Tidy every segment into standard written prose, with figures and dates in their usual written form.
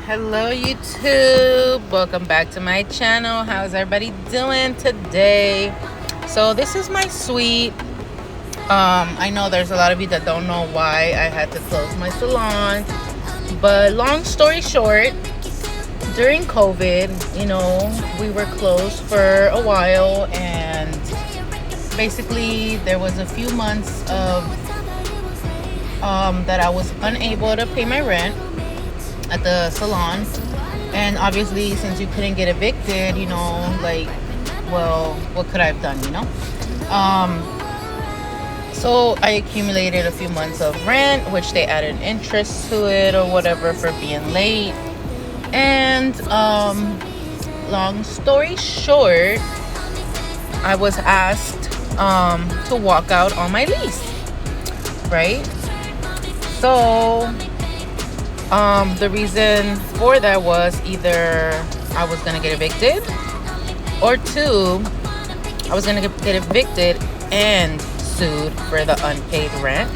Hello YouTube, welcome back to my channel. How's everybody doing today? So this is my suite. I know there's a lot of you that don't know why I had to close my salon, but long story short, during COVID, we were closed for a while, and basically there was a few months of that I was unable to pay my rent at the salon. And obviously, since you couldn't get evicted, well, what could I have done? So I accumulated a few months of rent, which they added interest to it or whatever for being late. And long story short, I was asked to walk out on my lease, right? So the reason for that was either I was gonna get evicted, or two, I was gonna get evicted and sued for the unpaid rent.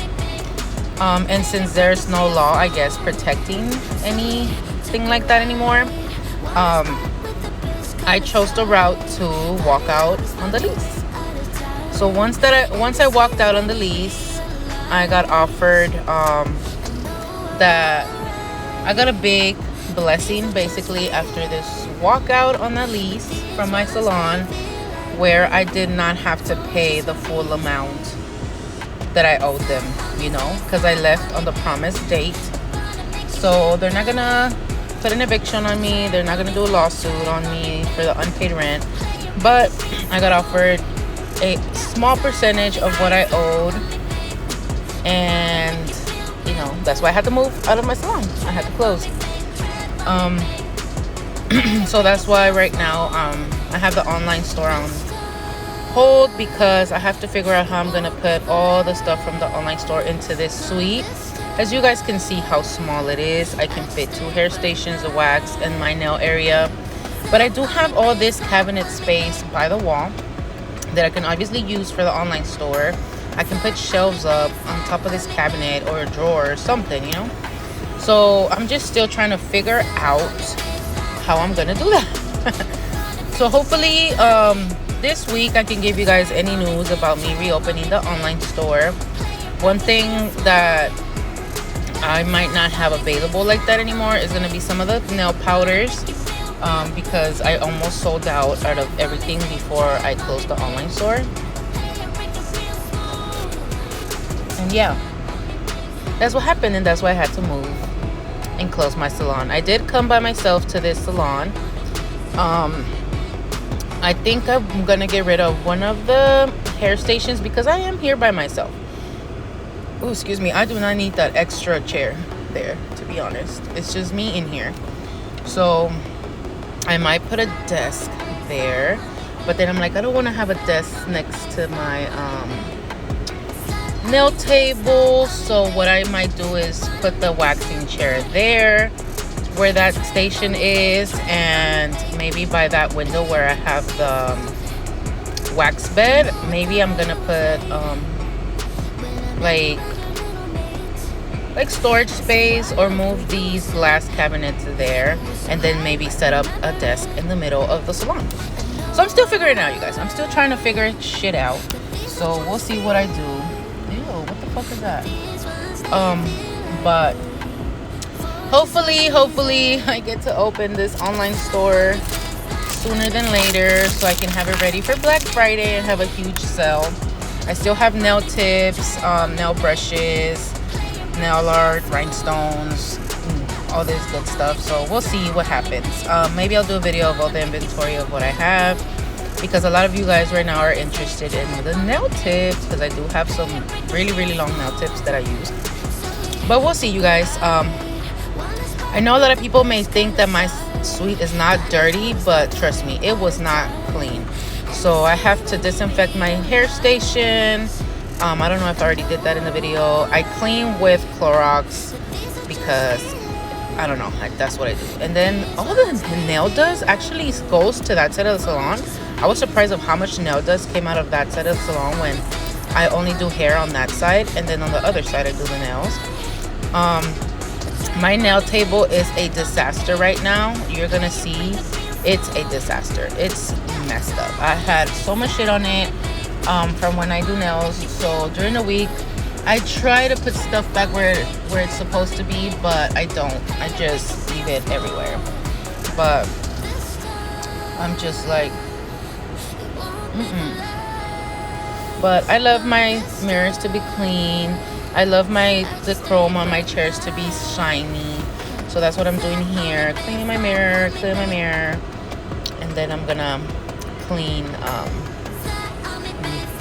And since there's no law, I guess, protecting anything like that anymore, I chose the route to walk out on the lease. So once I walked out on the lease, I got offered that I got a big blessing basically after this walkout on the lease from my salon, where I did not have to pay the full amount that I owed them, because I left on the promised date. So they're not gonna put an eviction on me, they're not gonna do a lawsuit on me for the unpaid rent, but I got offered a small percentage of what I owed, and that's why I had to move out of my salon. I had to close. So that's why right now I have the online store on hold, because I have to figure out how I'm gonna put all the stuff from the online store into this suite. As you guys can see how small it is, I can fit 2 hair stations, a wax, and my nail area. But I do have all this cabinet space by the wall that I can obviously use for the online store. I can put shelves up on top of this cabinet or a drawer or something, So I'm just still trying to figure out how I'm gonna do that. So hopefully this week I can give you guys any news about me reopening the online store. One thing that I might not have available like that anymore is gonna be some of the nail powders, because I almost sold out of everything before I closed the online store. And yeah, that's what happened, and that's why I had to move and close my salon. I did come by myself to this salon. I think I'm gonna get rid of one of the hair stations because I am here by myself. Oh, excuse me, I do not need that extra chair there, to be honest. It's just me in here. So I might put a desk there, but then I'm like, I don't want to have a desk next to my nail table. So what I might do is put the waxing chair there where that station is, and maybe by that window where I have the wax bed, maybe I'm gonna put like storage space, or move these glass cabinets there, and then maybe set up a desk in the middle of the salon. So I'm still figuring it out, you guys. I'm still trying to figure shit out. So we'll see what I do. What the fuck is that? But hopefully I get to open this online store sooner than later, so I can have it ready for Black Friday and have a huge sale. I still have nail tips, nail brushes, nail art, rhinestones, all this good stuff. So we'll see what happens. Maybe I'll do a video of all the inventory of what I have, because a lot of you guys right now are interested in the nail tips, because I do have some really long nail tips that I use. But we'll see, you guys. I know a lot of people may think that my suite is not dirty, but trust me, it was not clean. So I have to disinfect my hair station. I don't know if I already did that in the video. I clean with Clorox because I don't know, that's what I do. And then all the nail dust actually goes to that side of the salon. I was surprised of how much nail dust came out of that side of the salon when I only do hair on that side, and then on the other side I do the nails. My nail table is a disaster right now. You're gonna see it's a disaster. It's messed up. I had so much shit on it from when I do nails. So during the week, I try to put stuff back where it's supposed to be, but I don't. I just leave it everywhere. But I'm just like, But I love my mirrors to be clean. I love the chrome on my chairs to be shiny. So that's what I'm doing here. Cleaning my mirror, and then I'm gonna clean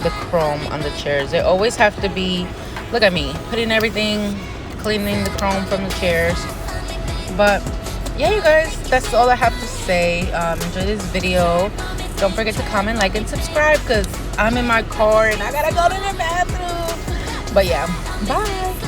the chrome on the chairs. They always have to be, look at me, putting everything, cleaning the chrome from the chairs. But yeah, you guys, that's all I have to say. Enjoy this video. Don't forget to comment, like, and subscribe, because I'm in my car and I gotta go to the bathroom. But yeah, bye.